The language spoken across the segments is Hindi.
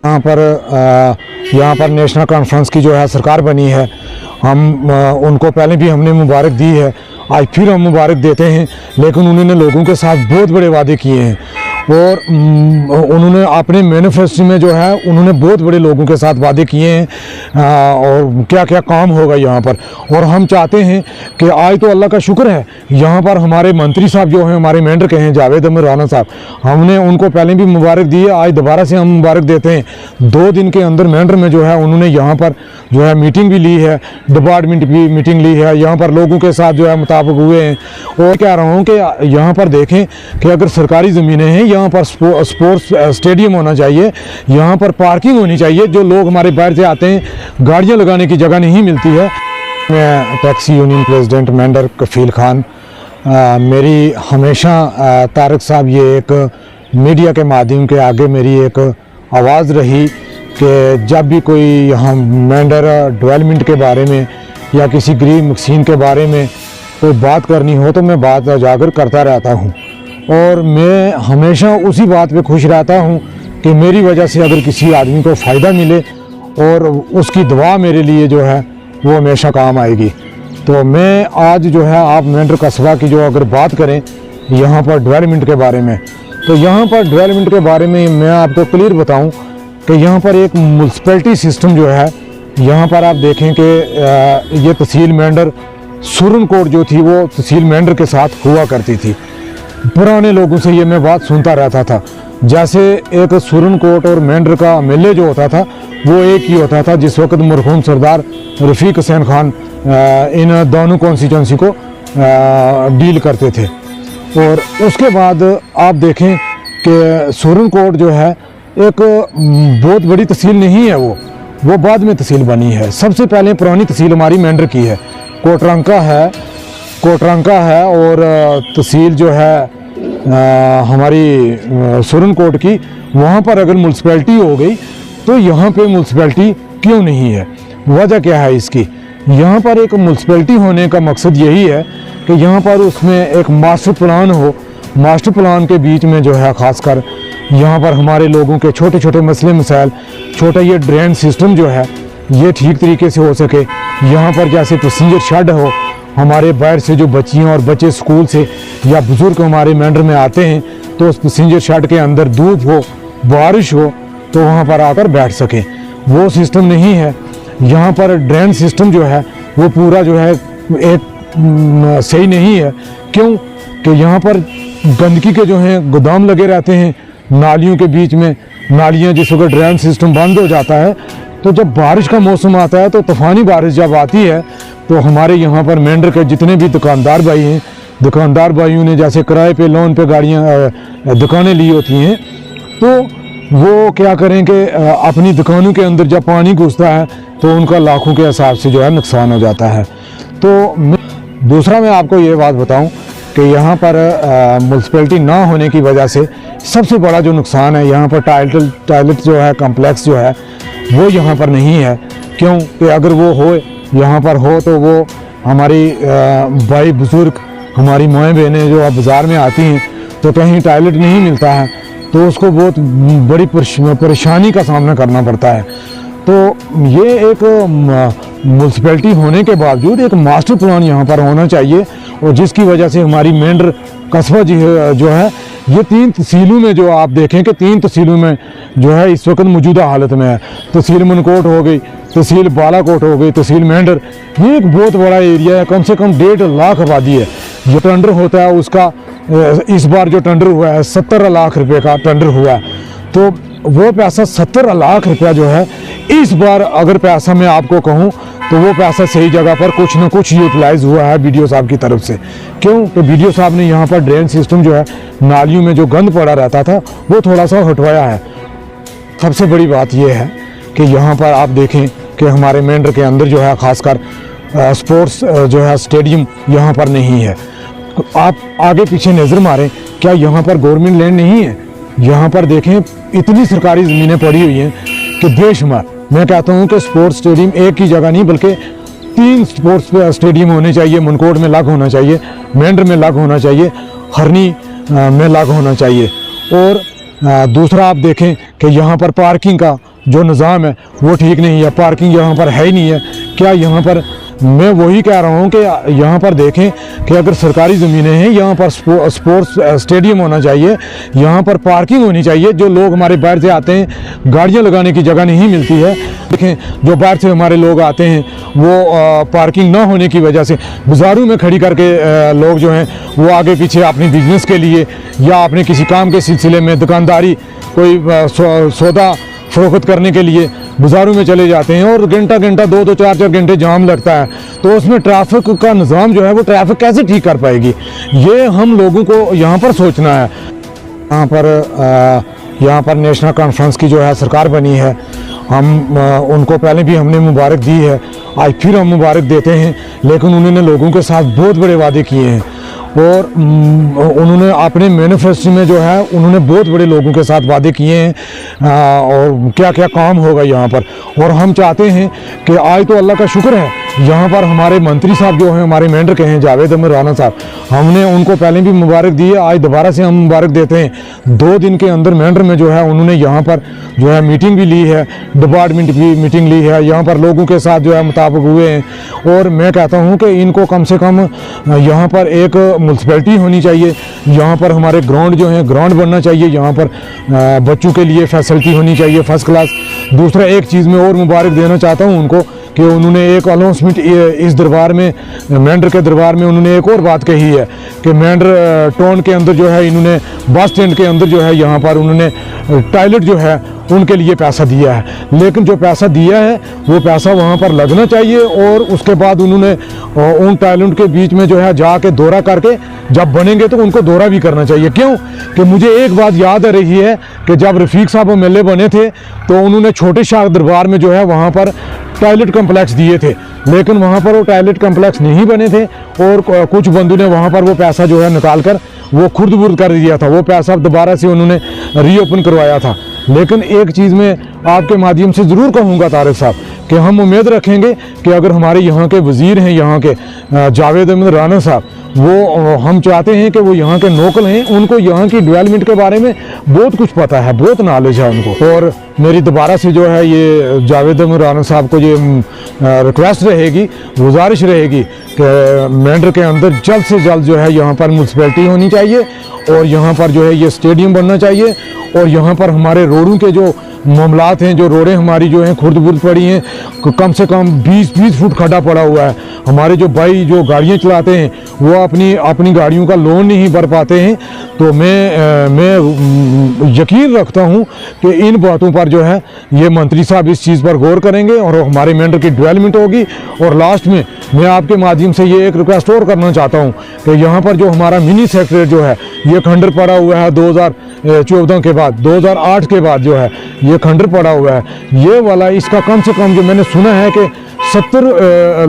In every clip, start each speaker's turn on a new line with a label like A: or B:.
A: यहाँ पर नेशनल कॉन्फ्रेंस की जो है सरकार बनी है, हम उनको पहले भी हमने मुबारक दी है, आज फिर हम मुबारक देते हैं। लेकिन उन्होंने लोगों के साथ बहुत बड़े वादे किए हैं और उन्होंने अपने मैनिफेस्टो में जो है उन्होंने बहुत बड़े लोगों के साथ वादे किए हैं और क्या क्या काम होगा यहाँ पर। और हम चाहते हैं कि आज तो अल्लाह का शुक्र है, यहाँ पर हमारे मंत्री साहब जो हैं, हमारे मेंढर के हैं जावेद अहमद राना साहब, हमने उनको पहले भी मुबारक दी है, आज दोबारा से हम मुबारक देते हैं। 2 दिन के अंदर मेंढर में जो है उन्होंने यहाँ पर जो है मीटिंग भी ली है, डिपार्टमेंट भी मीटिंग ली है, यहाँ पर लोगों के साथ जो है मुताबिक हुए हैं। और कह रहा हूँ कि यहाँ पर देखें कि अगर सरकारी ज़मीनें हैं, यहाँ पर स्पोर्ट्स स्टेडियम होना चाहिए, यहाँ पर पार्किंग होनी चाहिए। जो लोग हमारे बाहर से आते हैं, गाड़ियाँ लगाने की जगह नहीं मिलती है। मैं टैक्सी यूनियन प्रेसिडेंट मेंढर कफील खान, मेरी हमेशा तारक साहब ये एक मीडिया के माध्यम के आगे मेरी एक आवाज़ रही कि जब भी कोई यहाँ मेंढर डेवलपमेंट के बारे में या किसी गरीब मकसीन के बारे में कोई बात करनी हो तो मैं बात उजागर करता रहता हूँ। और मैं हमेशा उसी बात पे खुश रहता हूँ कि मेरी वजह से अगर किसी आदमी को फ़ायदा मिले और उसकी दुआ मेरे लिए जो है वो हमेशा काम आएगी। तो मैं आज जो है आप मेंढर कस्बा की जो अगर बात करें यहाँ पर डेवलपमेंट के बारे में, तो यहाँ पर डेवलपमेंट के बारे में मैं आपको क्लियर बताऊँ कि यहाँ पर एक म्यूनसिपैलिटी सिस्टम जो है, यहाँ पर आप देखें कि ये तहसील मेंढर सुरनकोट जो थी वो तहसील मेंढर के साथ हुआ करती थी। पुराने लोगों से ये मैं बात सुनता रहता था, जैसे एक सुरनकोट और मेंढर का एमएलए जो होता था वो एक ही होता था। जिस वक्त मरहूम सरदार रफ़ीक हुसैन खान इन दोनों कॉन्स्टिट्यूंसी को डील करते थे। और उसके बाद आप देखें कि सुरनकोट जो है एक बहुत बड़ी तहसील नहीं है, वो बाद में तहसील बनी है। सबसे पहले पुरानी तहसील हमारी मेंढर की है, कोटरंका है और तहसील जो है हमारी सुरनकोट की, वहाँ पर अगर म्यूनसिपैलिटी हो गई तो यहाँ पे म्यूनसिपैलिटी क्यों नहीं है? वजह क्या है इसकी? यहाँ पर एक म्यूनसिपैलिटी होने का मकसद यही है कि यहाँ पर उसमें एक मास्टर प्लान हो, मास्टर प्लान के बीच में जो है ख़ासकर यहाँ पर हमारे लोगों के छोटे छोटे मसले मसाइल, छोटा ये ड्रेन सिस्टम जो है ये ठीक तरीके से हो सके। यहाँ पर जैसे पैसेंजर शेड हो, हमारे बाहर से जो बच्चियाँ और बच्चे स्कूल से या बुज़ुर्ग हमारे मेंढर में आते हैं तो उस पैसेंजर शेड के अंदर धूप हो, बारिश हो तो वहाँ पर आकर बैठ सकें, वो सिस्टम नहीं है। यहाँ पर ड्रेन सिस्टम जो है वो पूरा जो है एक सही नहीं है। क्यों कि यहाँ पर गंदगी के जो हैं गोदाम लगे रहते हैं नालियों के बीच में। नालियाँ जिस वक्त ड्रेन सिस्टम बंद हो जाता है तो जब बारिश का मौसम आता है तो तूफ़ानी बारिश जब आती है तो हमारे यहाँ पर मेंढर के जितने भी दुकानदार भाई हैं, दुकानदार भाइयों ने जैसे किराए पे लोन पे गाड़ियाँ दुकानें ली होती हैं तो वो क्या करें कि अपनी दुकानों के अंदर जब पानी घुसता है तो उनका लाखों के हिसाब से जो है नुकसान हो जाता है। तो दूसरा मैं आपको ये बात बताऊं कि यहाँ पर म्यूनसिपैलिटी ना होने की वजह से सबसे बड़ा जो नुकसान है, यहाँ पर टॉयलेट जो है कम्प्लेक्स जो है वो यहाँ पर नहीं है। क्यों कि अगर वो हो यहाँ पर हो तो वो हमारी भाई बुज़ुर्ग, हमारी माएँ बहनें जो अब बाज़ार में आती हैं तो कहीं टॉयलेट नहीं मिलता है तो उसको बहुत बड़ी परेशानी का सामना करना पड़ता है। तो ये एक म्यूनसिपैलिटी होने के बावजूद एक मास्टर प्लान यहाँ पर होना चाहिए और जिसकी वजह से हमारी मेंढर कस्बा जो है ये 3 तहसीलों में जो आप देखें कि 3 तहसीलों में जो है इस वक्त मौजूदा हालत में है। तहसील मनकोट हो गई, तहसील बालाकोट हो गई, तहसील मेंढर, ये एक बहुत बड़ा एरिया है, कम से कम 1.5 लाख आबादी है। जो टेंडर होता है उसका इस बार जो टेंडर हुआ है 17 लाख रुपए का टेंडर हुआ है। तो वो पैसा 17 लाख रुपया जो है इस बार अगर पैसा मैं आपको कहूँ तो वो पैसा सही जगह पर कुछ ना कुछ यूटिलाइज़ हुआ है बीडीओ साहब की तरफ से। क्यों कि बीडीओ साहब ने यहाँ पर ड्रेन सिस्टम जो है नालियों में जो गंद पड़ा रहता था वो थोड़ा सा हटवाया है। सबसे बड़ी बात यह है कि यहाँ पर आप देखें कि हमारे मेंढर के अंदर जो है ख़ासकर स्पोर्ट्स जो है स्टेडियम यहाँ पर नहीं है। आप आगे पीछे नज़र मारें, क्या यहाँ पर गवर्नमेंट लैंड नहीं है? यहाँ पर देखें इतनी सरकारी ज़मीनें पड़ी हुई हैं कि बेशुमार। मैं कहता हूँ कि स्पोर्ट्स स्टेडियम एक ही जगह नहीं बल्कि 3 स्पोर्ट्स स्टेडियम होने चाहिए। मनकोट में अलग होना चाहिए, मेंढर में अलग होना चाहिए, हरनी में अलग होना चाहिए। और दूसरा आप देखें कि यहाँ पर पार्किंग का जो निज़ाम है वो ठीक नहीं है, पार्किंग यहाँ पर है ही नहीं है। क्या यहाँ पर मैं वही कह रहा हूँ कि यहाँ पर देखें कि अगर सरकारी ज़मीनें हैं, यहाँ पर स्पोर्ट्स स्टेडियम होना चाहिए, यहाँ पर पार्किंग होनी चाहिए। जो लोग हमारे बाहर से आते हैं, गाड़ियाँ लगाने की जगह नहीं मिलती है। देखें, जो बाहर से हमारे लोग आते हैं वो पार्किंग ना होने की वजह से बाज़ारों में खड़ी करके लोग जो हैं वो आगे पीछे अपनी बिजनेस के लिए या अपने किसी काम के सिलसिले में, दुकानदारी, कोई सौदा फरोख्त करने के लिए बाज़ारों में चले जाते हैं और घंटा घंटा 2-2 4-4 घंटे जाम लगता है। तो उसमें ट्रैफिक का निज़ाम जो है वो ट्रैफिक कैसे ठीक कर पाएगी, ये हम लोगों को यहाँ पर सोचना है। यहाँ पर नेशनल कॉन्फ्रेंस की जो है सरकार बनी है, हम उनको पहले भी हमने मुबारक दी है, आज फिर हम मुबारक देते हैं। लेकिन उन्होंने लोगों के साथ बहुत बड़े वादे किए हैं और उन्होंने अपने मैनिफेस्टो में जो है उन्होंने बहुत बड़े लोगों के साथ वादे किए हैं और क्या क्या काम होगा यहाँ पर। और हम चाहते हैं कि आज तो अल्लाह का शुक्र है, यहाँ पर हमारे मंत्री साहब जो हैं, हमारे मेंढर के हैं जावेद अहमद राना साहब, हमने उनको पहले भी मुबारक दी है, आज दोबारा से हम मुबारक देते हैं। 2 दिन के अंदर मेंढर में जो है उन्होंने यहाँ पर जो है मीटिंग भी ली है, डिपार्टमेंट की मीटिंग ली है, यहाँ पर लोगों के साथ जो है मुताबिक हुए हैं। और मैं कहता हूँ कि इनको कम से कम यहाँ पर एक म्यूनसिपैलिटी होनी चाहिए, यहाँ पर हमारे ग्राउंड जो है ग्राउंड बनना चाहिए, यहाँ पर बच्चों के लिए फैसिलिटी होनी चाहिए फर्स्ट क्लास। दूसरा एक चीज़ में और मुबारक देना चाहता हूँ उनको कि उन्होंने एक अनाउंसमेंट इस दरबार में, मेंढर के दरबार में उन्होंने एक और बात कही है कि मेंढर टाउन के अंदर जो है इन्होंने बस स्टैंड के अंदर जो है यहाँ पर उन्होंने टॉयलेट जो है उनके लिए पैसा दिया है। लेकिन जो पैसा दिया है वो पैसा वहाँ पर लगना चाहिए और उसके बाद उन्होंने उन टॉयलेट के बीच में जो है जाके दौरा करके जब बनेंगे तो उनको दौरा भी करना चाहिए। क्यों कि मुझे एक बात याद आ रही है कि जब रफ़ीक साहब एमएलए बने थे तो उन्होंने छोटे शाह दरबार में जो है वहाँ पर टॉयलेट कम्प्लेक्स दिए थे, लेकिन वहाँ पर वो टॉयलेट कम्प्लेक्स नहीं बने थे और कुछ बंदों ने वहाँ पर वो पैसा जो है निकाल कर वो खुर्द बुर्द कर दिया था, वो पैसा दोबारा से उन्होंने रीओपन करवाया था। लेकिन एक चीज़ में आपके माध्यम से ज़रूर कहूँगा तारिक साहब कि हम उम्मीद रखेंगे कि अगर हमारे यहाँ के वज़ीर हैं, यहाँ के जावेद अहमद राना साहब, वो हम चाहते हैं कि वो यहाँ के लोकल हैं, उनको यहाँ की डेवलपमेंट के बारे में बहुत कुछ पता है, बहुत नॉलेज है उनको। और मेरी दोबारा से जो है ये जावेद अहमद राना साहब को ये रिक्वेस्ट रहेगी, गुजारिश रहेगी कि मेंढर के अंदर जल्द से जल्द जो है यहाँ पर म्यूनसिपैलिटी होनी चाहिए और यहाँ पर जो है ये स्टेडियम बनना चाहिए। और यहाँ पर हमारे रोडों के जो मामलात हैं, जो रोडें हमारी जो हैं खुर्द बुर्द पड़ी हैं, कम से कम 20-20 फुट खड्डा पड़ा हुआ है। हमारे जो भाई जो गाड़ियाँ चलाते हैं वो अपनी गाड़ियों का लोन नहीं भर पाते हैं। तो मैं यकीन रखता हूँ कि इन बातों पर जो है ये मंत्री साहब इस चीज़ पर गौर करेंगे और हमारे मेंढर की डेवलपमेंट होगी। और लास्ट में मैं आपके माध्यम से ये एक रिक्वेस्ट और करना चाहता हूँ कि यहाँ पर जो हमारा मिनी सेक्रेटरीट जो है ये खंडर पड़ा हुआ है 2014 के बाद, 2008 के बाद जो है ये खंडर पड़ा हुआ है, ये वाला इसका कम से कम जो मैंने सुना है कि 70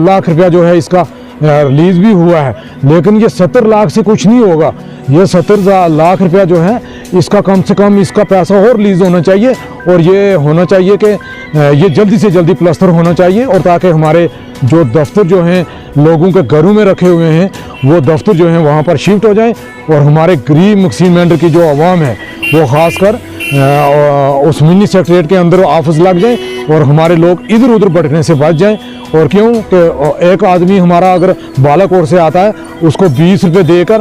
A: लाख रुपया जो है इसका रिलीज़ भी हुआ है। लेकिन ये 70 लाख से कुछ नहीं होगा, ये 70 लाख रुपया जो है इसका कम से कम इसका पैसा और रिलीज़ होना चाहिए और ये होना चाहिए कि ये जल्दी से जल्दी प्लास्टर होना चाहिए और ताकि हमारे जो दफ्तर जो हैं लोगों के घरों में रखे हुए हैं वो दफ्तर जो हैं वहाँ पर शिफ्ट हो जाएं और हमारे गरीब मकसीन मेंढर की जो आवाम है वो ख़ासकर उस मिनी सेक्रेटरीट के अंदर ऑफिस लग जाए और हमारे लोग इधर उधर भटकने से बच जाएं। और क्यों कि एक आदमी हमारा अगर बालाकोट से आता है उसको 20 रुपये देकर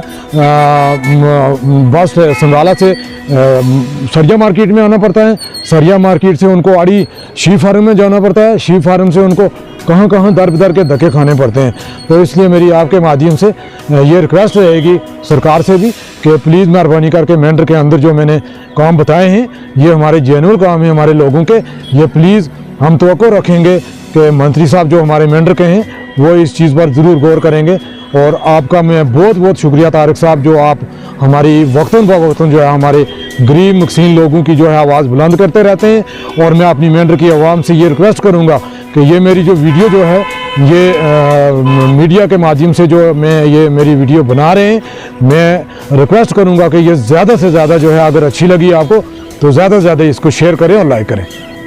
A: बस संगाला से सरिया मार्केट में आना पड़ता है, सरिया मार्केट से उनको आड़ी शी फार्म में जाना पड़ता है, शी फार्म से उनको कहाँ कहाँ दर बदर के धक्के खाने पड़ते हैं। तो इसलिए मेरी आपके माध्यम से ये रिक्वेस्ट रहेगी सरकार से भी कि प्लीज़ मेहरबानी करके मेंढर के अंदर जो मैंने काम बताए हैं ये हमारे जेन्युइन काम है हमारे लोगों के, ये प्लीज़ हम तवक्को रखेंगे कि मंत्री साहब जो हमारे मेंढर के हैं वो इस चीज़ पर ज़रूर गौर करेंगे। और आपका मैं बहुत बहुत शुक्रिया तारिक साहब जो आप हमारी वक्तन फ़वक्तन जो है हमारे गरीब मकसीन लोगों की जो है आवाज़ बुलंद करते रहते हैं। और मैं अपनी मेंढर की आवाम से ये रिक्वेस्ट करूँगा कि ये मेरी जो वीडियो जो है ये मीडिया के माध्यम से जो मैं ये मेरी वीडियो बना रहे हैं, मैं रिक्वेस्ट करूँगा कि ये ज़्यादा से ज़्यादा जो है अगर अच्छी लगी आपको तो ज़्यादा से ज़्यादा इसको शेयर करें और लाइक करें।